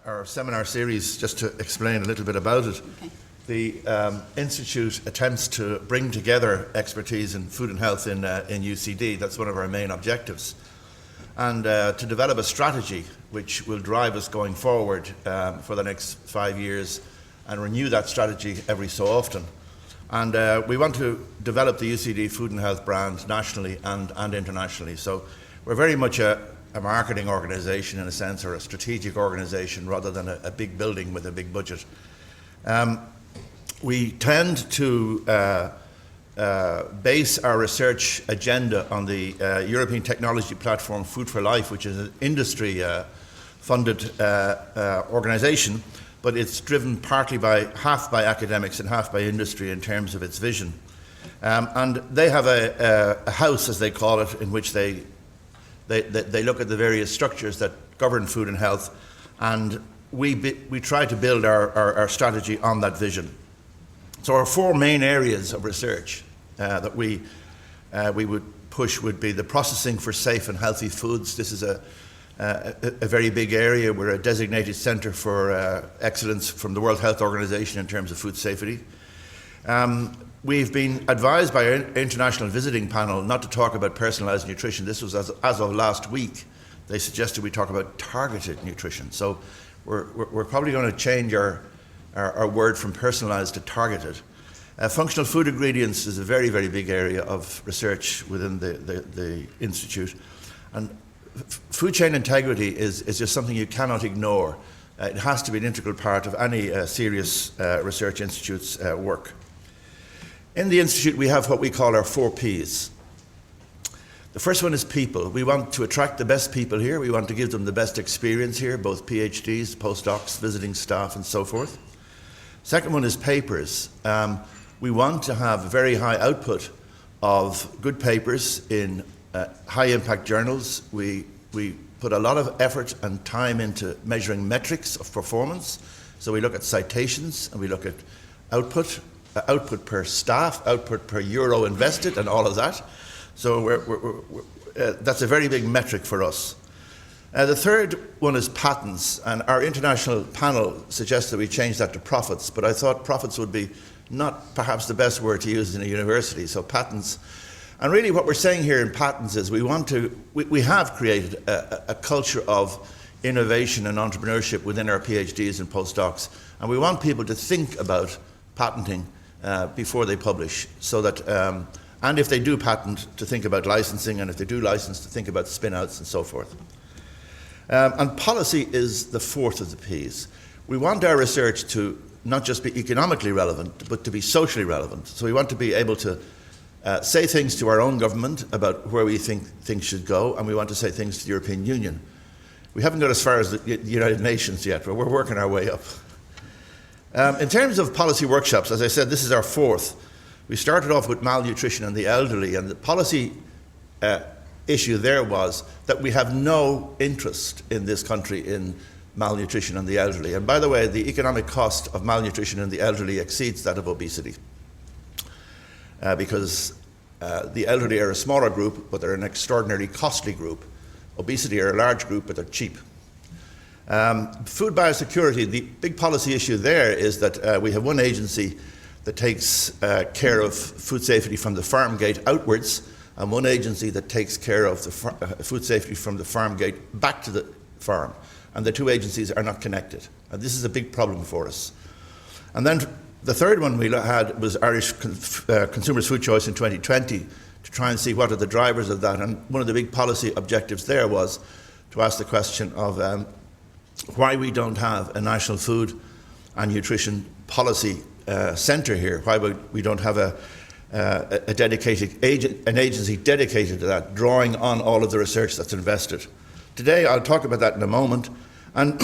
our seminar series, just to explain a little bit about it. Okay. The Institute attempts to bring together expertise in food and health in UCD. That's one of our main objectives. And to develop a strategy which will drive us going forward for the next 5 years and renew that strategy every so often. And we want to develop the UCD food and health brand nationally and internationally. So we're very much a marketing organisation in a sense, or a strategic organisation, rather than a big building with a big budget. We tend to base our research agenda on the European technology platform Food for Life, which is an industry funded organisation, but it's driven partly by half by academics and half by industry in terms of its vision. And they have a house, as they call it, in which they look at the various structures that govern food and health, and we try to build our strategy on that vision. So our 4 main areas of research that we would push would be the processing for safe and healthy foods. This is a very big area. We're a designated centre for excellence from the World Health Organization in terms of food safety. We've been advised by our international visiting panel not to talk about personalised nutrition. This was as of last week. They suggested we talk about targeted nutrition. So we're probably going to change our word from personalised to targeted. Functional food ingredients is a very, very big area of research within the Institute. And food chain integrity is just something you cannot ignore. It has to be an integral part of any serious research institute's work. In the Institute, we have what we call our 4 Ps. The first one is people. We want to attract the best people here. We want to give them the best experience here, both PhDs, postdocs, visiting staff, and so forth. Second one is papers. We want to have a very high output of good papers in high impact journals. We put a lot of effort and time into measuring metrics of performance. So we look at citations and we look at output per staff, output per euro invested, and all of that. So that's a very big metric for us. The third one is patents, and our international panel suggests that we change that to profits, but I thought profits would be not perhaps the best word to use in a university, so patents. And really what we're saying here in patents is we have created a culture of innovation and entrepreneurship within our PhDs and postdocs, and we want people to think about patenting before they publish, so that, and if they do patent, to think about licensing, and if they do license, to think about spin-outs and so forth. And policy is the 4th of the Ps. We want our research to not just be economically relevant, but to be socially relevant. So we want to be able to say things to our own government about where we think things should go, and we want to say things to the European Union. We haven't got as far as the United Nations yet, but we're working our way up. In terms of policy workshops, as I said, this is our 4th. We started off with malnutrition and the elderly, and the policy issue there was that we have no interest in this country in malnutrition and the elderly. And by the way, the economic cost of malnutrition in the elderly exceeds that of obesity, because the elderly are a smaller group, but they're an extraordinarily costly group. Obesity are a large group, but they're cheap. Food biosecurity, the big policy issue there is that we have one agency that takes care of food safety from the farm gate outwards, and one agency that takes care of the food safety from the farm gate back to the farm. And the 2 agencies are not connected. And this is a big problem for us. And then the third one we had was Irish Consumers' Food Choice in 2020, to try and see what are the drivers of that. And one of the big policy objectives there was to ask the question of why we don't have a national food and nutrition policy centre here, why we don't have an agency dedicated to that, drawing on all of the research that's invested. Today, I'll talk about that in a moment, and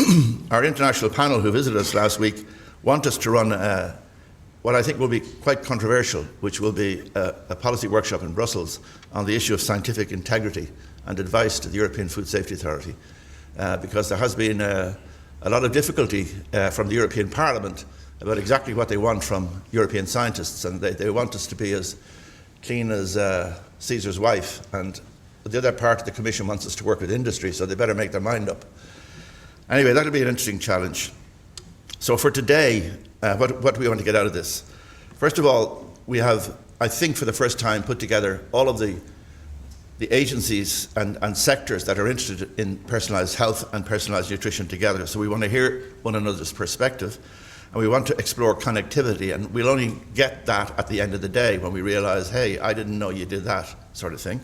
our international panel who visited us last week want us to run what I think will be quite controversial, which will be a policy workshop in Brussels on the issue of scientific integrity and advice to the European Food Safety Authority, because there has been a lot of difficulty from the European Parliament about exactly what they want from European scientists, and they want us to be as clean as Caesar's wife, and the other part of the Commission wants us to work with industry, so they better make their mind up. Anyway, that'll be an interesting challenge. So for today, what do we want to get out of this? First of all, we have, I think for the first time, put together all of the agencies and sectors that are interested in personalised health and personalised nutrition together. So we want to hear one another's perspective, and we want to explore connectivity, and we'll only get that at the end of the day when we realise, hey, I didn't know you did that, sort of thing.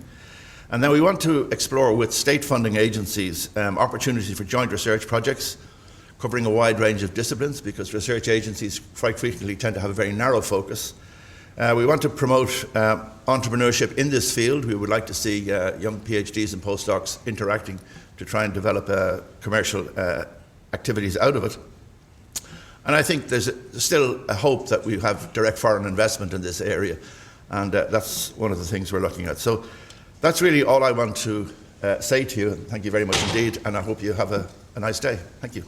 And then we want to explore with state funding agencies opportunities for joint research projects covering a wide range of disciplines, because research agencies quite frequently tend to have a very narrow focus. We want to promote entrepreneurship in this field. We would like to see young PhDs and postdocs interacting to try and develop commercial activities out of it. And I think there's still a hope that we have direct foreign investment in this area, and that's one of the things we're looking at. So that's really all I want to say to you. Thank you very much indeed, and I hope you have a nice day. Thank you.